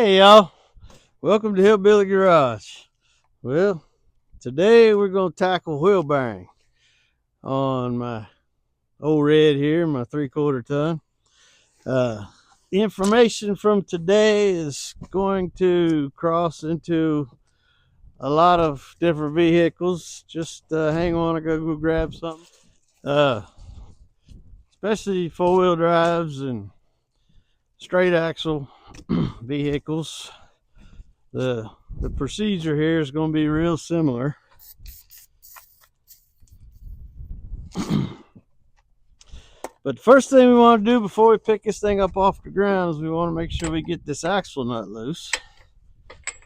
Hey y'all, welcome to Hillbilly Garage. Well, today we're going to tackle wheel bearing on my old red here, my 3/4 ton. The information from today is going to cross into a lot of different vehicles. Just hang on, I gotta go grab something. Especially 4-wheel drives and straight axle vehicles. The procedure here is going to be real similar. But the first thing we want to do before we pick this thing up off the ground is we want to make sure we get this axle nut loose,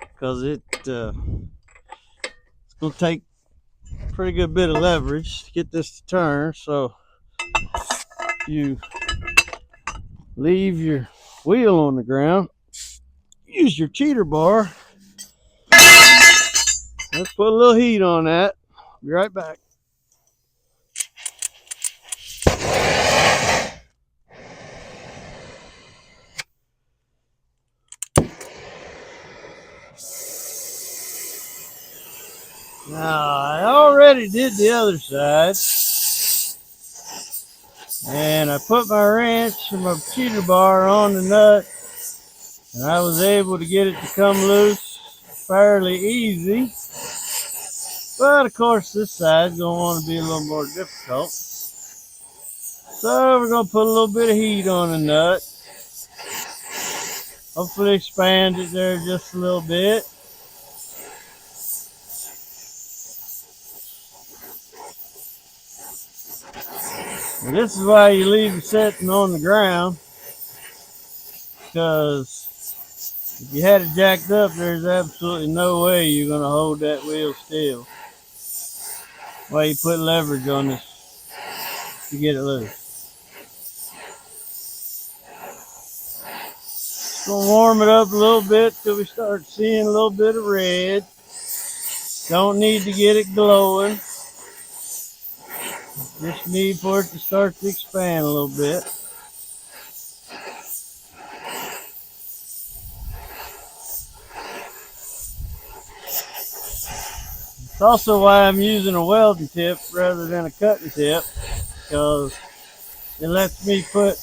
because it's going to take a pretty good bit of leverage to get this to turn. So you leave your wheel on the ground, use your cheater bar. Let's put a little heat on that. Be right back. Now, I already did the other side, and I put my wrench and my cheater bar on the nut, and I was able to get it to come loose fairly easy. But of course, this side's going to want to be a little more difficult. So we're going to put a little bit of heat on the nut. Hopefully expand it there just a little bit. And this is why you leave it sitting on the ground, because if you had it jacked up, there's absolutely no way you're going to hold that wheel still. Why you put leverage on this to get it loose. Gonna warm it up a little bit till we start seeing a little bit of red. Don't need to get it glowing. Just need for it to start to expand a little bit. It's also why I'm using a welding tip rather than a cutting tip, because it lets me put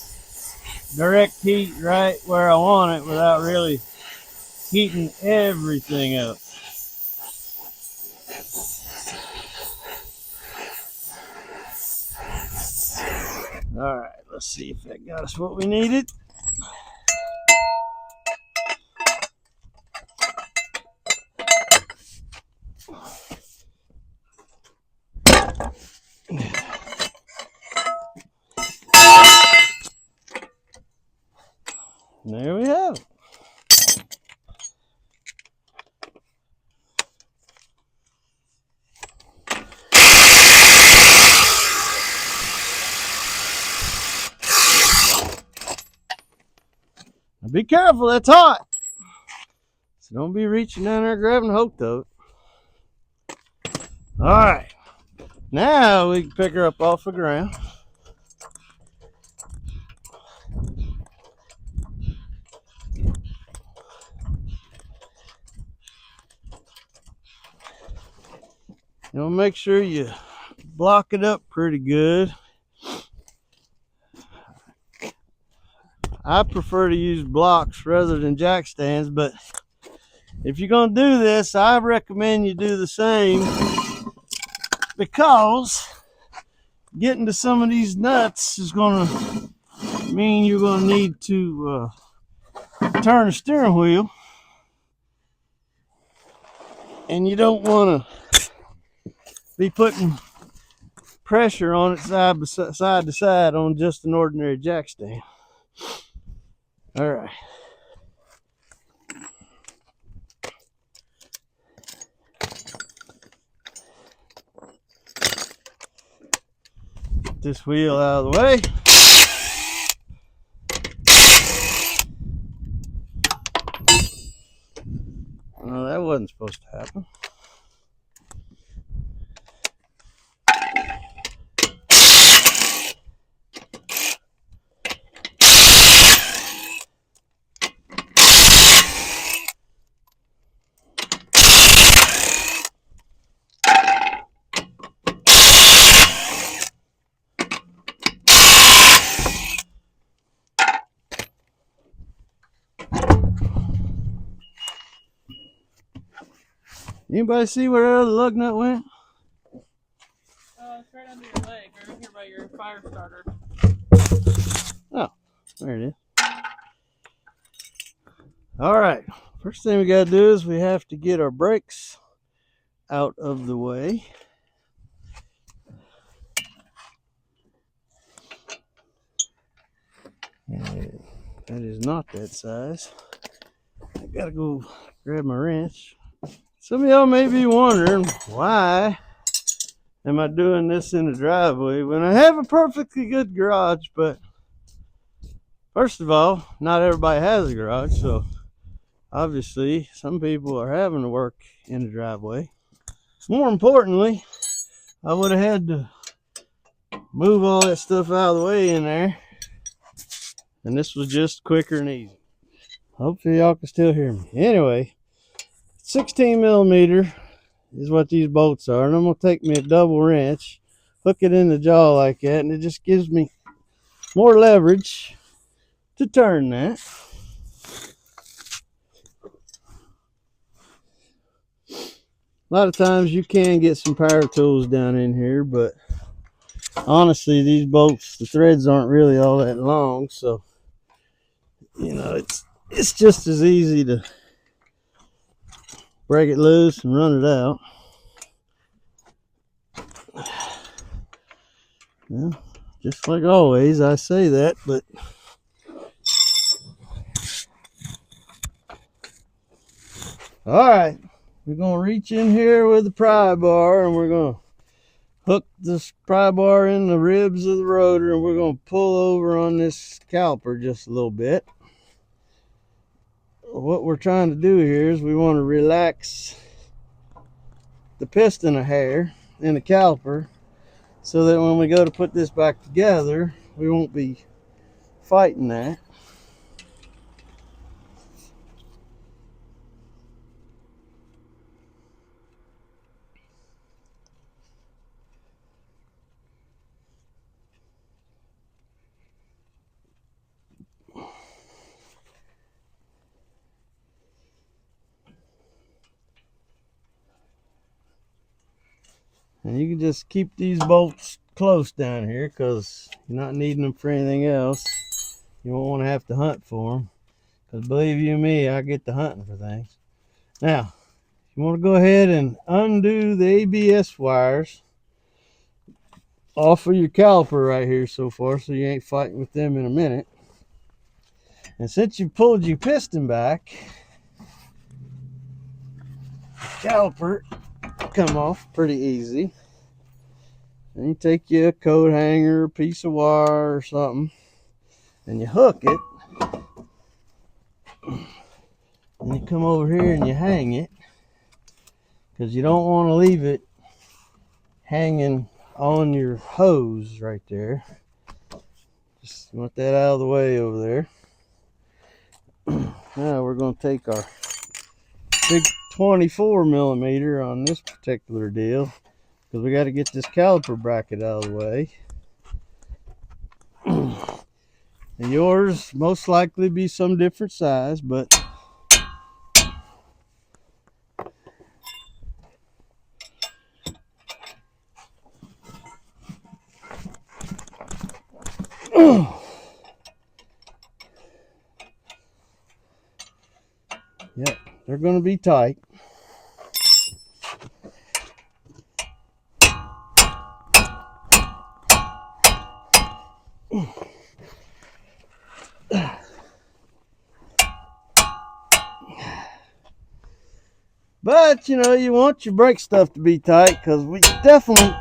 direct heat right where I want it without really heating everything up. All right, let's see if that got us what we needed. There we have it. Now be careful, that's hot. So don't be reaching down there grabbing a hold of it. All right, now we can pick her up off the ground. You'll make sure you block it up pretty good. I prefer to use blocks rather than jack stands, but if you're going to do this, I recommend you do the same, because getting to some of these nuts is going to mean you're going to need to turn the steering wheel, and you don't want to be putting pressure on it side to side on just an ordinary jack stand. All right. Get this wheel out of the way. Well, that wasn't supposed to happen. Anybody see where the other lug nut went? It's right under your leg, right here by your fire starter. Oh, there it is. All right. First thing we got to do is we have to get our brakes out of the way. And that is not that size. I gotta go grab my wrench. Some of y'all may be wondering, why am I doing this in the driveway when I have a perfectly good garage? But first of all, not everybody has a garage, so obviously some people are having to work in the driveway. More importantly, I would have had to move all that stuff out of the way in there, and this was just quicker and easy. Hopefully y'all can still hear me. Anyway, 16 millimeter is what these bolts are, and I'm going to take me a double wrench, hook it in the jaw like that, and it just gives me more leverage to turn that. A lot of times you can get some power tools down in here, but honestly, these bolts, the threads aren't really all that long, so you know it's just as easy to break it loose and run it out. Yeah, just like always, I say that, but all right, we're gonna reach in here with the pry bar, and we're gonna hook this pry bar in the ribs of the rotor, and we're gonna pull over on this caliper just a little bit. What we're trying to do here is we want to relax the piston a hair in the caliper, so that when we go to put this back together, we won't be fighting that. And you can just keep these bolts close down here because you're not needing them for anything else. You won't want to have to hunt for them, because believe you me, I get to hunting for things. Now, you want to go ahead and undo the ABS wires off of your caliper right here so far, so you ain't fighting with them in a minute. And since you pulled your piston back, the caliper come off pretty easy. And you take your coat hanger, a piece of wire or something, and you hook it, and you come over here and you hang it, because you don't want to leave it hanging on your hose right there. Just want that out of the way over there. Now we're going to take our big 24 millimeter on this particular deal, because we got to get this caliper bracket out of the way. And yours most likely be some different size, but yep, they're going to be tight. But you know, you want your brake stuff to be tight, because we definitely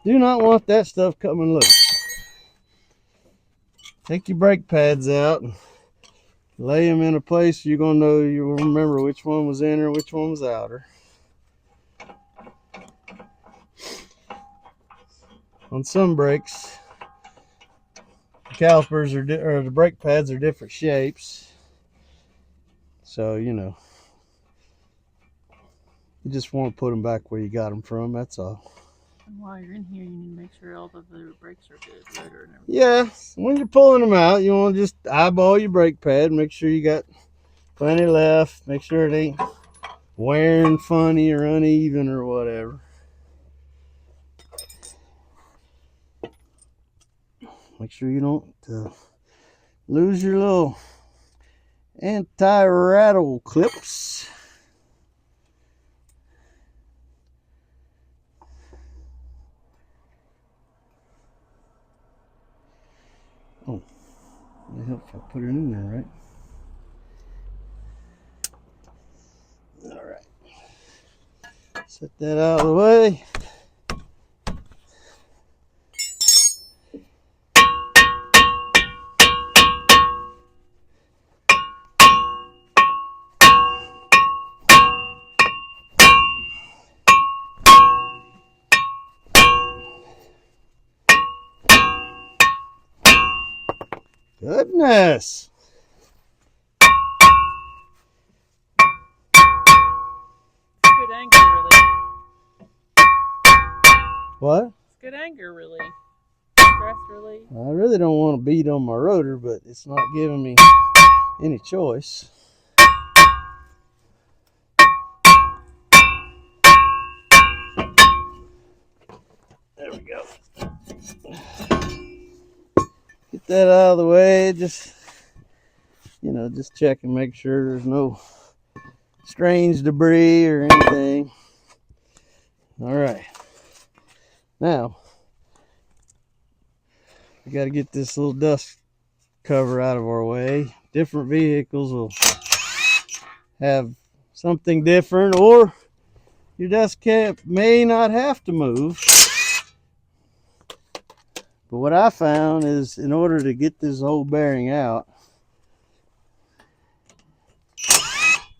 do not want that stuff coming loose. Take your brake pads out and lay them in a place you're going to know, you'll remember which one was inner and which one was outer. On some brakes, the calipers are or the brake pads are different shapes, so you know, you just want to put them back where you got them from, that's all. And while you're in here, you need to make sure all of the brakes are good, rotor and everything. Yeah, when you're pulling them out, you want to just eyeball your brake pad, make sure you got Plenty left. Make sure it ain't wearing funny or uneven or whatever. Make sure you don't lose your little anti-rattle clips. Oh, it helps if I put it in there, right? All right. Set that out of the way. Goodness. Good anger relief. What? It's good anger relief. Stress relief. I really don't want to beat on my rotor, but it's not giving me any choice. There we go. Get that out of the way. Just check and make sure there's no strange debris or anything. All right. Now, we got to get this little dust cover out of our way. Different vehicles will have something different, or your dust cap may not have to move. But what I found is, in order to get this whole bearing out,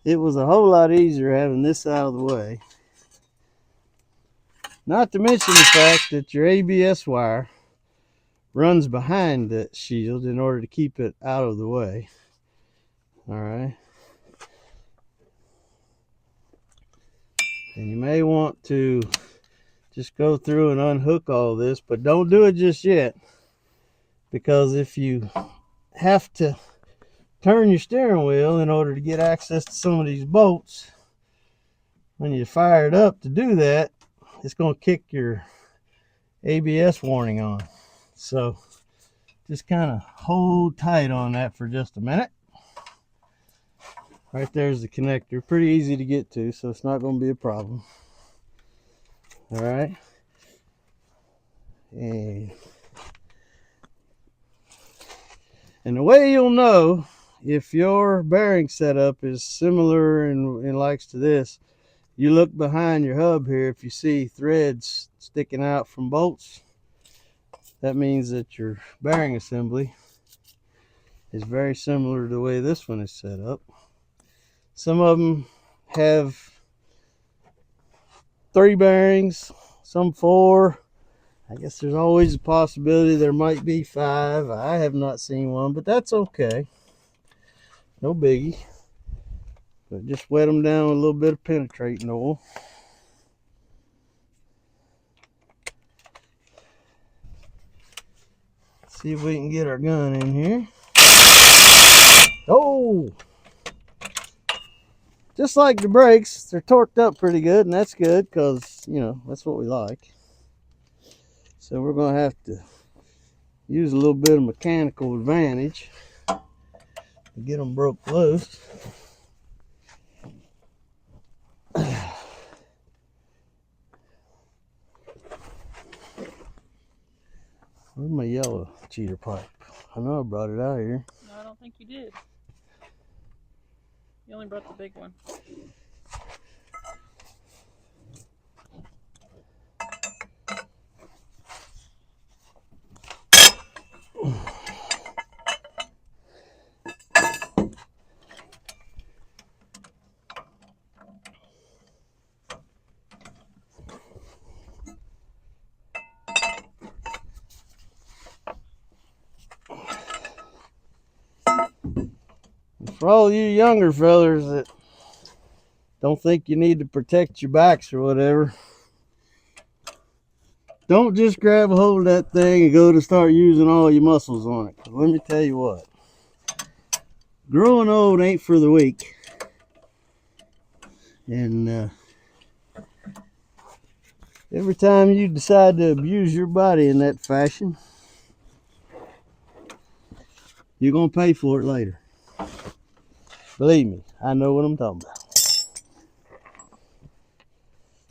it was a whole lot easier having this out of the way. Not to mention the fact that your ABS wire runs behind that shield in order to keep it out of the way. All right. And you may want to just go through and unhook all this, but don't do it just yet, because if you have to turn your steering wheel in order to get access to some of these bolts, when you fire it up to do that, it's going to kick your ABS warning on. So just kind of hold tight on that for just a minute. Right there's the connector. Pretty easy to get to, so it's not going to be a problem. All right. And the way you'll know if your bearing setup is similar and likes to this, you look behind your hub here. If you see threads sticking out from bolts, that means that your bearing assembly is very similar to the way this one is set up. Some of them have 3 bearings, some 4. I guess there's always a possibility there might be 5. I have not seen one, but that's okay. No biggie. But just wet them down with a little bit of penetrating oil. See if we can get our gun in here. Oh! Just like the brakes, they're torqued up pretty good, and that's good because, that's what we like. So we're going to have to use a little bit of mechanical advantage to get them broke loose. Where's my yellow cheater pipe? I know I brought it out here. No, I don't think you did. You only brought the big one. For all you younger fellers that don't think you need to protect your backs or whatever, don't just grab a hold of that thing and go to start using all your muscles on it. 'Cause let me tell you what, growing old ain't for the weak. And every time you decide to abuse your body in that fashion, you're going to pay for it later. Believe me, I know what I'm talking about.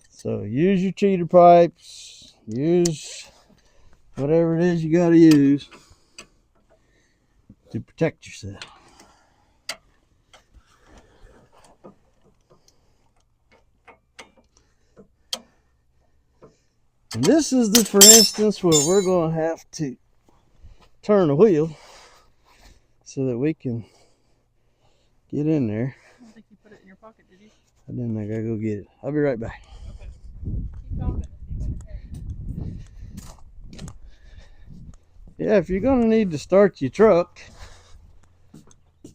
So use your cheater pipes, use whatever it is you got to use to protect yourself. And this is the, for instance, where we're going to have to turn the wheel so that we can get in there. I don't think you put it in your pocket, did you? I didn't. I gotta go get it. I'll be right back. Okay. Keep talking. Yeah, if you're gonna need to start your truck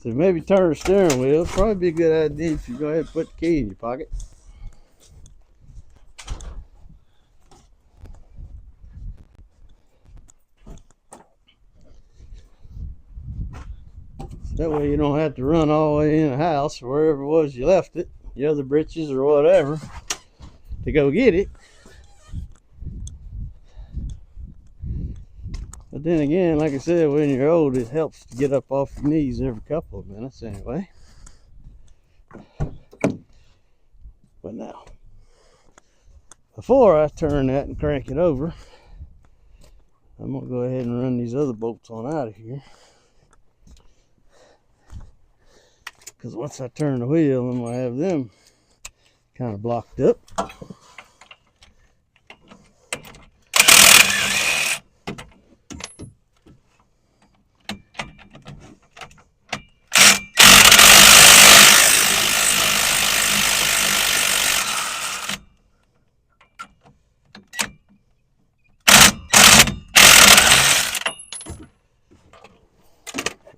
to maybe turn the steering wheel, it'd probably be a good idea if you go ahead and put the key in your pocket. That way you don't have to run all the way in the house or wherever it was you left it, your other britches or whatever, to go get it. But then again, like I said, when you're old, it helps to get up off your knees every couple of minutes anyway. But now, before I turn that and crank it over, I'm going to go ahead and run these other bolts on out of here. Because once I turn the wheel, I'm going to have them kind of blocked up.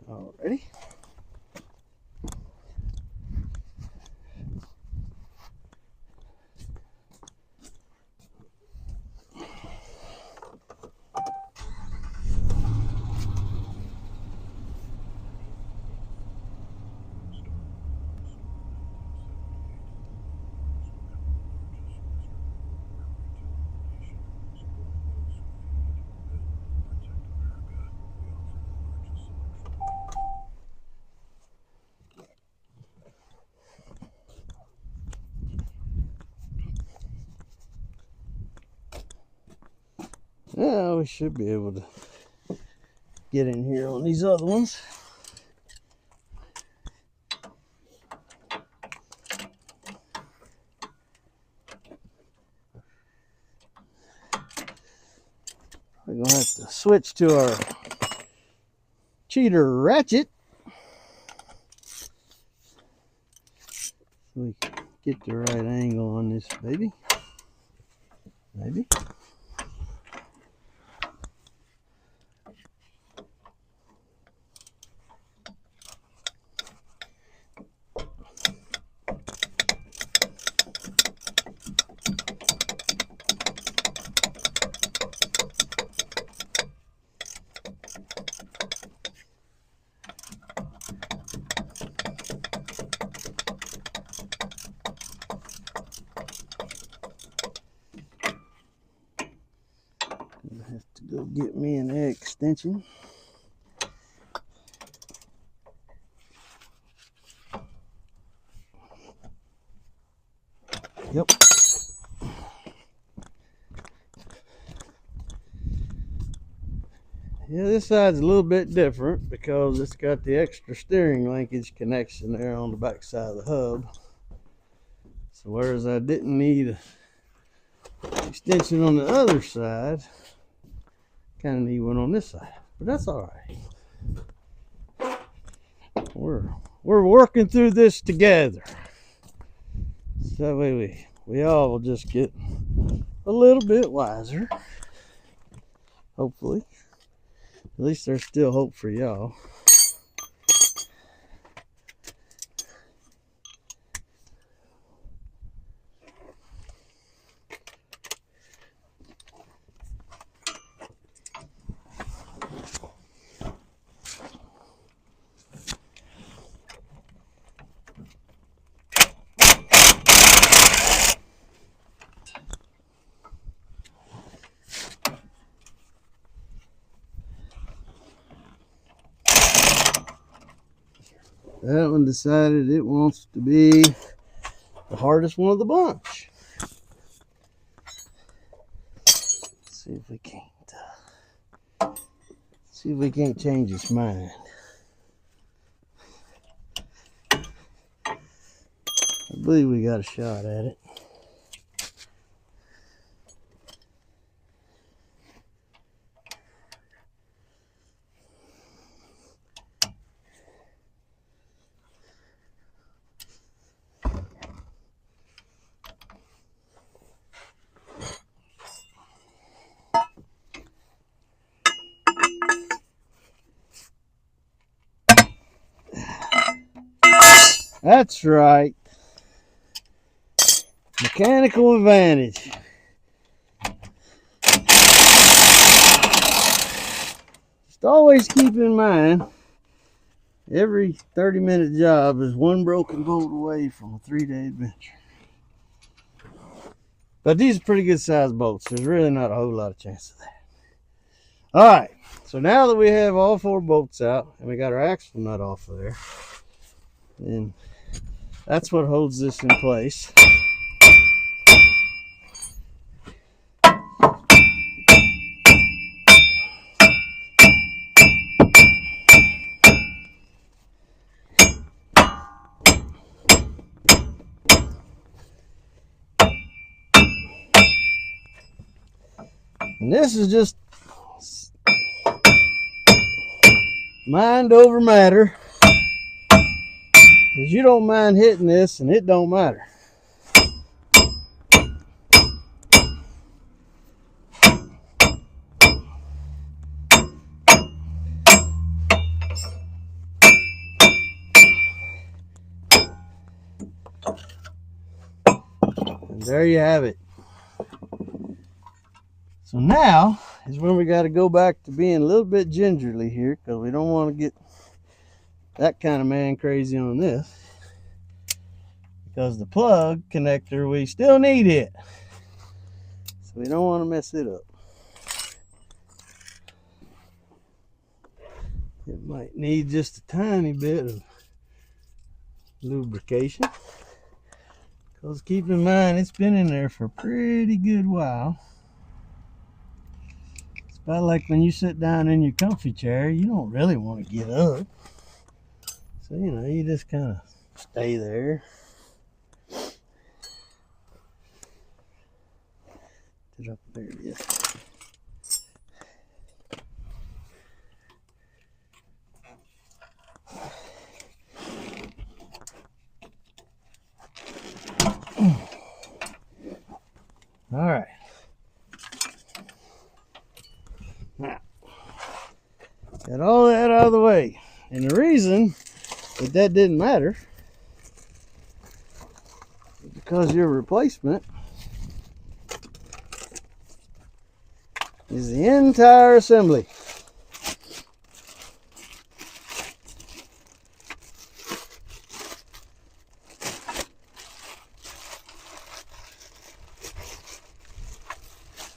Alrighty. Yeah, we should be able to get in here on these other ones. We're going to have to switch to our cheater ratchet so we can get the right angle on this baby. Maybe. I have to go get me an egg extension. Yep. Yeah, this side's a little bit different because it's got the extra steering linkage connection there on the back side of the hub. So whereas I didn't need an extension on the other side, kind of need one on this side. But that's all right. We're working through this together. So that way we all will just get a little bit wiser. Hopefully. At least there's still hope for y'all. That one decided it wants to be the hardest one of the bunch. Let's see if we can't change its mind. I believe we got a shot at it. That's right. Mechanical advantage. Just always keep in mind, every 30-minute job is one broken bolt away from a 3-day adventure. But these are pretty good sized bolts. There's really not a whole lot of chance of that. All right. So now that we have all 4 bolts out and we got our axle nut off of there, then that's what holds this in place. And this is just mind over matter. Because you don't mind hitting this and it don't matter. And there you have it. So now is when we got to go back to being a little bit gingerly here, because we don't want to get that kind of man crazy on this. Because the plug connector, we still need it. So we don't want to mess it up. It might need just a tiny bit of lubrication. Because keep in mind, it's been in there for a pretty good while. It's about like when you sit down in your comfy chair, you don't really want to get up. So, you know, you just kind of stay there. There it is. All right. Now, got all that out of the way. And the reason that didn't matter is because your replacement is the entire assembly.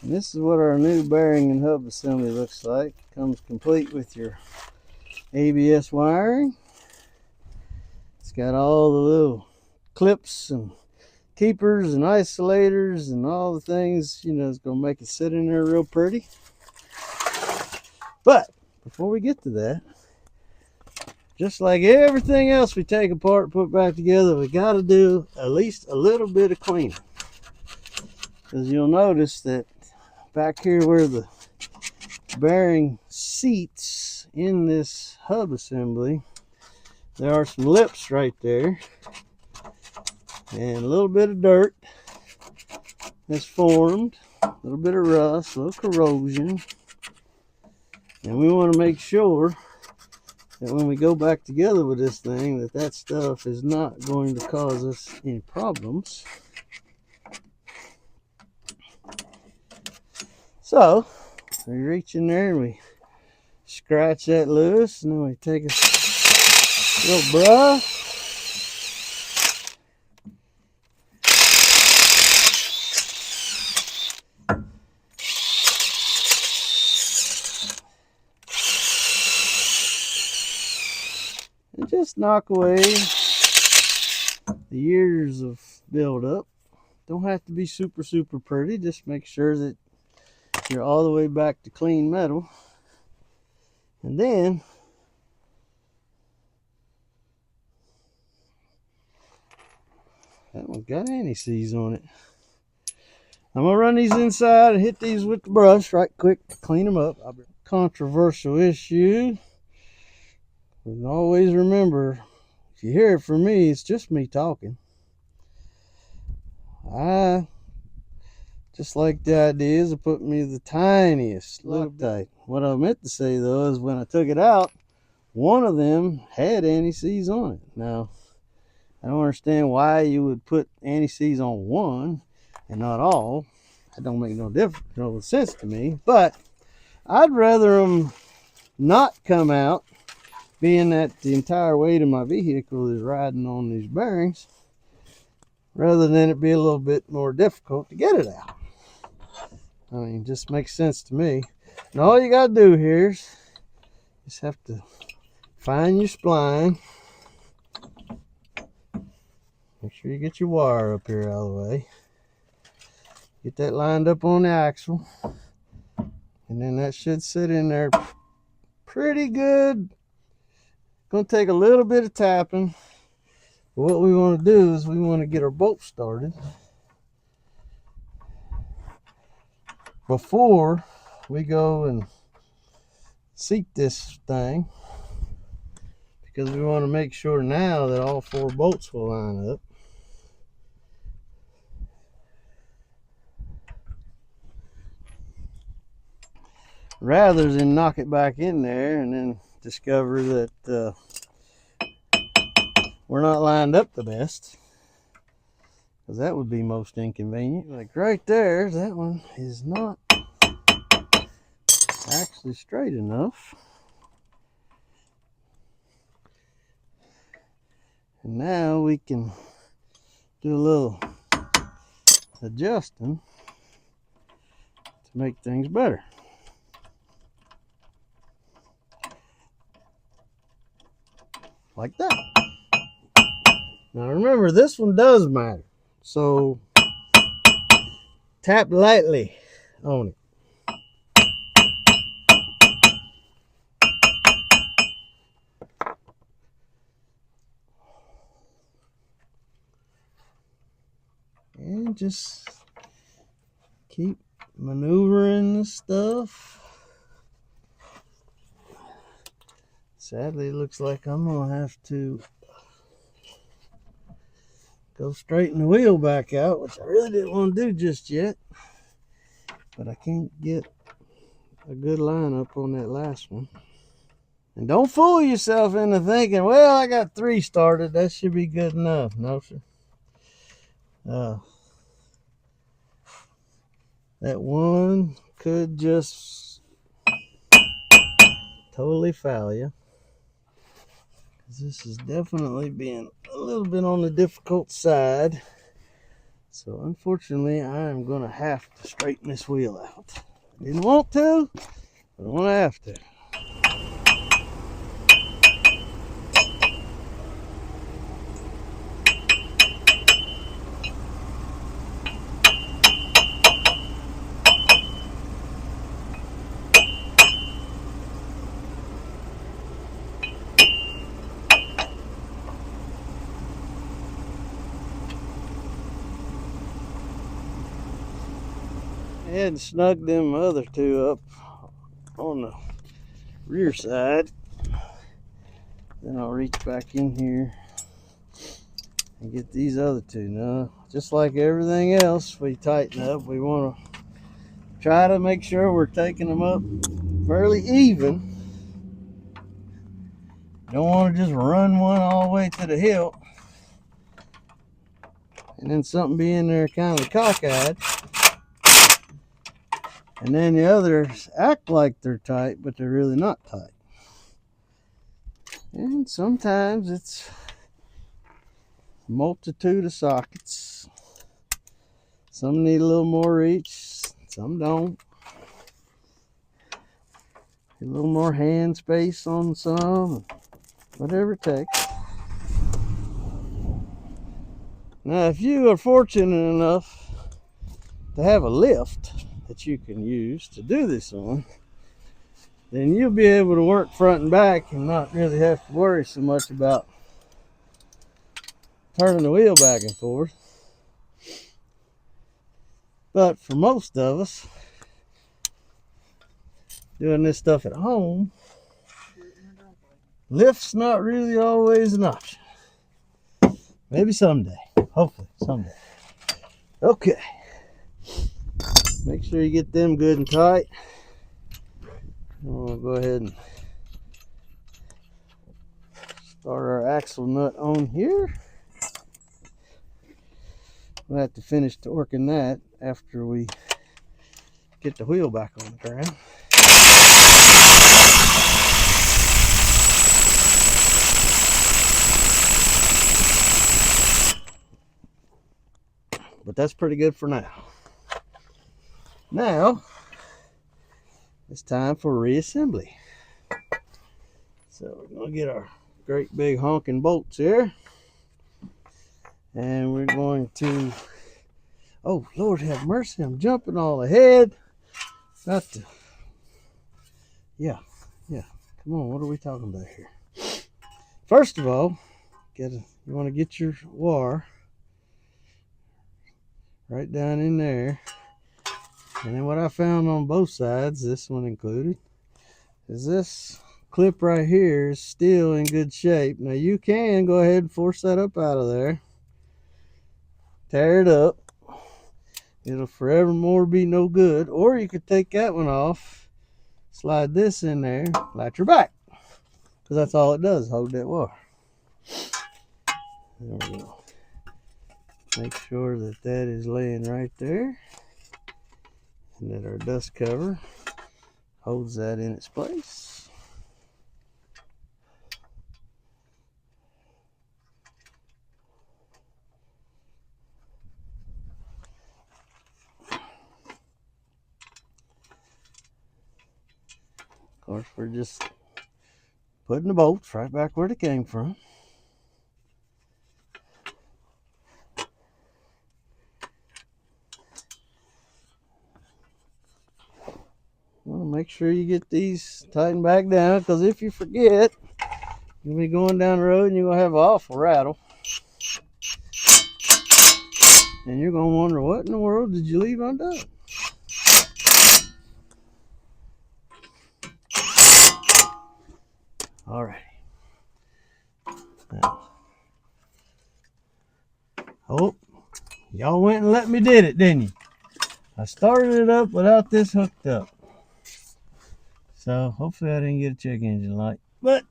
And this is what our new bearing and hub assembly looks like. It comes complete with your ABS wiring. It's got all the little clips and keepers and isolators and all the things, you know, it's going to make it sit in there real pretty. But before we get to that, just like everything else we take apart and put back together, we got to do at least a little bit of cleaning. Because you'll notice that back here where the bearing seats in this hub assembly, there are some lips right there. And a little bit of dirt has formed, a little bit of rust, a little corrosion. And we want to make sure that when we go back together with this thing, that stuff is not going to cause us any problems. So, we reach in there and we scratch that loose, and then we take a little brush. and just knock away the years of buildup. Don't have to be super pretty. Just make sure that you're all the way back to clean metal. And then that one got anti-seize on it. I'm gonna run these inside and hit these with the brush right quick to clean them up. Controversial issue. And always remember, if you hear it from me, it's just me talking. I just like the ideas of putting me the tiniest Loctite. What I meant to say though is when I took it out, one of them had anti-seize on it. Now, I don't understand why you would put anti-seize on one and not all. That don't make no sense to me. But I'd rather them not come out, being that the entire weight of my vehicle is riding on these bearings, rather than it be a little bit more difficult to get it out. I mean, it just makes sense to me. And all you got to do here is just have to find your spline. Make sure you get your wire up here out of the way. Get that lined up on the axle. And then that should sit in there pretty good. Gonna take a little bit of tapping. But what we want to do is we want to get our bolt started before we go and seat this thing, because we want to make sure now that all 4 bolts will line up. Rather than knock it back in there and then discover that we're not lined up the best, because that would be most inconvenient. Like right there, that one is not actually straight enough. And now we can do a little adjusting to make things better. Like that. Now remember, this one does matter. So tap lightly on it. And just keep maneuvering the stuff. Sadly, it looks like I'm gonna have to go straighten the wheel back out, which I really didn't want to do just yet. But I can't get a good line up on that last one. And don't fool yourself into thinking, well, I got 3 started, that should be good enough. No, sir. That one could just totally foul you. This is definitely being a little bit on the difficult side. So unfortunately, I am going to have to straighten this wheel out. I didn't want to, but I'm going to have to. And snug them other 2 up on the rear side. Then I'll reach back in here and get these other 2. Now, just like everything else we tighten up, we want to try to make sure we're taking them up fairly even. Don't want to just run one all the way to the hilt and then something be in there kind of cockeyed. And then the others act like they're tight, but they're really not tight. And sometimes it's a multitude of sockets. Some need a little more reach, some don't. A little more hand space on some. whatever it takes. Now, if you are fortunate enough to have a lift that you can use to do this on, then you'll be able to work front and back and not really have to worry so much about turning the wheel back and forth. But for most of us, doing this stuff at home, lift's not really always an option. Maybe someday. Hopefully someday. Okay. Make sure you get them good and tight. We'll go ahead and start our axle nut on here. We'll have to finish torquing that after we get the wheel back on the ground. But that's pretty good for now. Now, it's time for reassembly. So we're going to get our great big honking bolts here. And we're going to, oh Lord have mercy, I'm jumping all ahead. Got to, yeah, come on, what are we talking about here? First of all, you want to get your wire right down in there. And then what I found on both sides, this one included, is this clip right here is still in good shape. Now you can go ahead and force that up out of there. Tear it up. It'll forevermore be no good. Or you could take that one off, slide this in there, latch your back. Because that's all it does, hold that wire. There we go. Make sure that that is laying right there. And that our dust cover holds that in its place. Of course, we're just putting the bolts right back where they came from. Well, make sure you get these tightened back down, because if you forget, you'll be going down the road and you're going to have an awful rattle. And you're going to wonder, what in the world did you leave undone? All right. Now, oh, y'all went and let me did it, didn't you? I started it up without this hooked up. So hopefully I didn't get a check engine light, but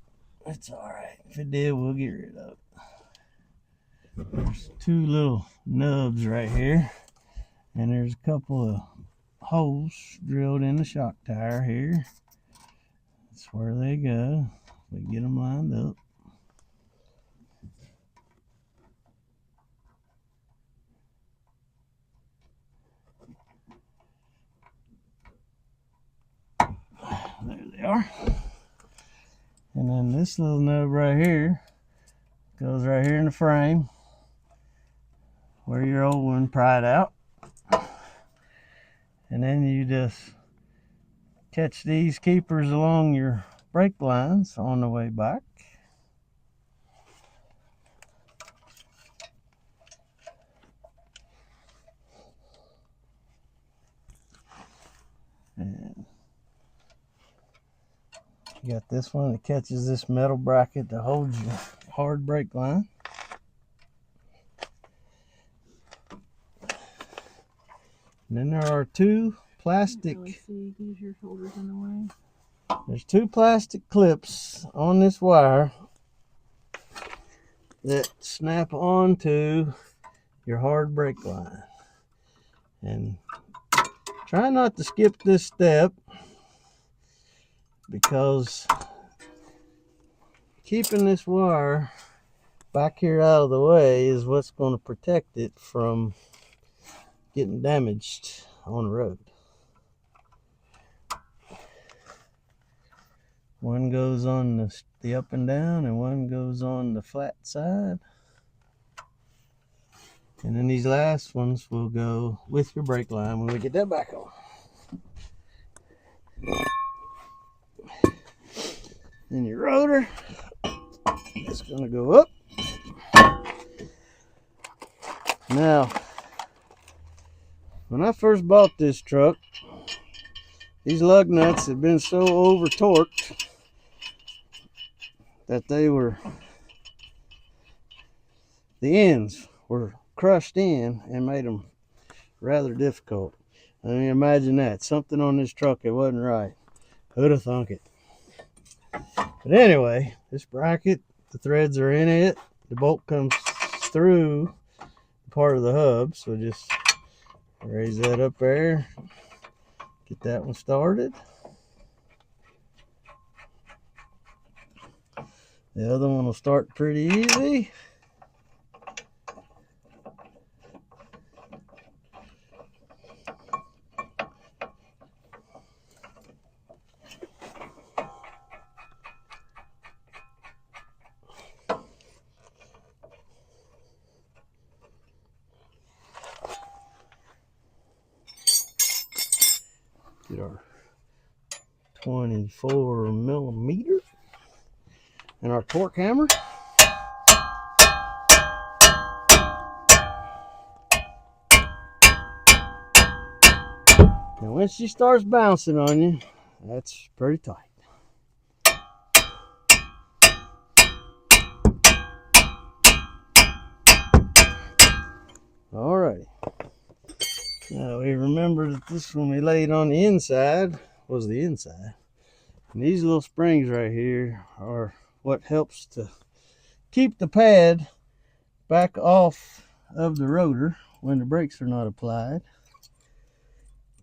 it's all right. If it did, we'll get rid of it. There's two little nubs right here, and there's a couple of holes drilled in the shock tire here. That's where they go. We get them lined up. There they are. And then this little nub right here goes right here in the frame where your old one pried out. And then you just catch these keepers along your brake lines on the way back. And you got this one that catches this metal bracket that holds your hard brake line. And then there are two plastic, there's two plastic clips on this wire that snap onto your hard brake line. And try not to skip this step, because keeping this wire back here out of the way is what's going to protect it from getting damaged on the road. One goes on the up and down, and one goes on the flat side. And then these last ones will go with your brake line when we get that back on. Then your rotor is going to go up. Now, when I first bought this truck, these lug nuts had been so over torqued that the ends were crushed in and made them rather difficult. I mean, imagine that. Something on this truck that wasn't right. Who'd have thunk it? But anyway, this bracket, the threads are in it. The bolt comes through part of the hub. So just raise that up there. Get that one started. The other one will start pretty easy. Get our 24 millimeter and our torque hammer. And when she starts bouncing on you, that's pretty tight. Alrighty. Now we remember that this one we laid on the inside was the inside. And these little springs right here are what helps to keep the pad back off of the rotor when the brakes are not applied.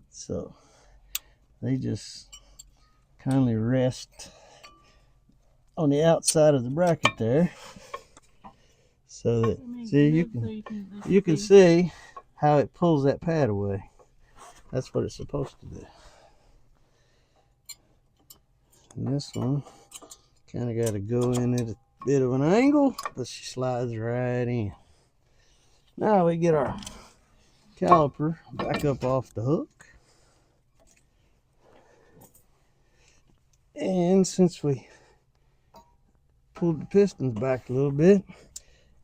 So they just kindly rest on the outside of the bracket there. So that, see, you can see how it pulls that pad away. That's what it's supposed to do. And this one kind of got to go in at a bit of an angle, but she slides right in. Now we get our caliper back up off the hook. And since we pulled the pistons back a little bit,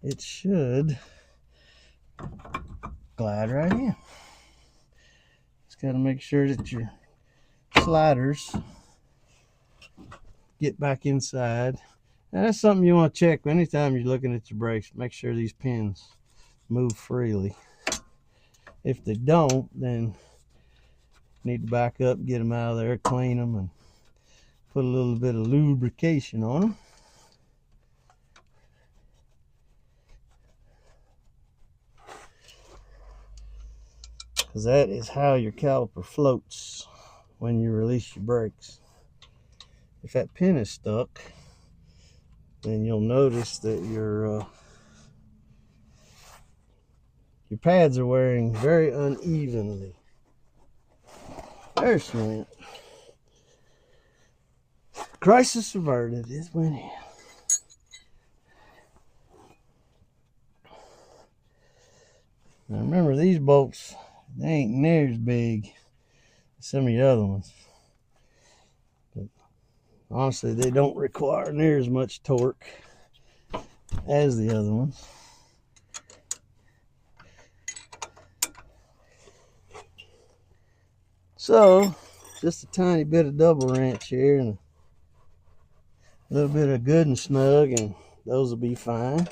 it should glide right in. Just got to make sure that your sliders get back inside. And that's something you want to check anytime you're looking at your brakes. Make sure these pins move freely. If they don't, then you need to back up, get them out of there, clean them, and put a little bit of lubrication on them. Because that is how your caliper floats when you release your brakes. If that pin is stuck, then you'll notice that your pads are wearing very unevenly. There's Flint. Crisis averted. It went in. Now remember, these bolts, they ain't near as big as some of the other ones. But honestly, they don't require near as much torque as the other ones. So, just a tiny bit of double wrench here and a little bit of good and snug, and those will be fine.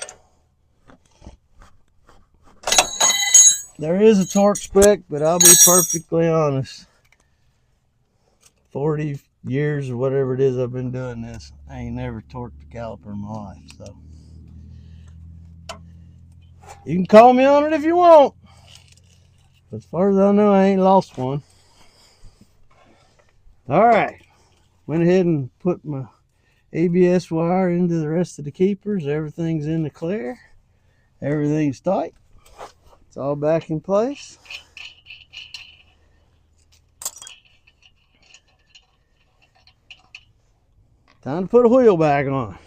There is a torque spec, but I'll be perfectly honest. 40 years or whatever it is I've been doing this, I ain't never torqued a caliper in my life. So you can call me on it if you want. But as far as I know, I ain't lost one. All right. Went ahead and put my ABS wire into the rest of the keepers. Everything's in the clear. Everything's tight. It's all back in place. time to put a wheel back on.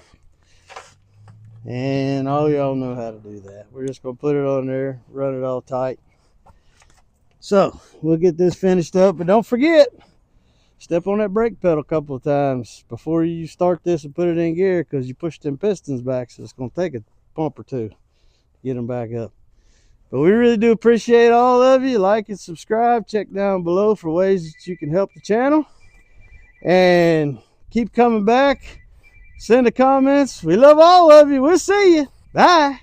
And all y'all know how to do that. We're just going to put it on there, run it all tight. So we'll get this finished up, but don't forget, step on that brake pedal a couple of times before you start this and put it in gear, because you push them pistons back, so it's going to take a pump or two to get them back up. But we really do appreciate all of you. Like and subscribe. Check down below for ways that you can help the channel. And keep coming back. Send the comments. We love all of you. We'll see you. Bye.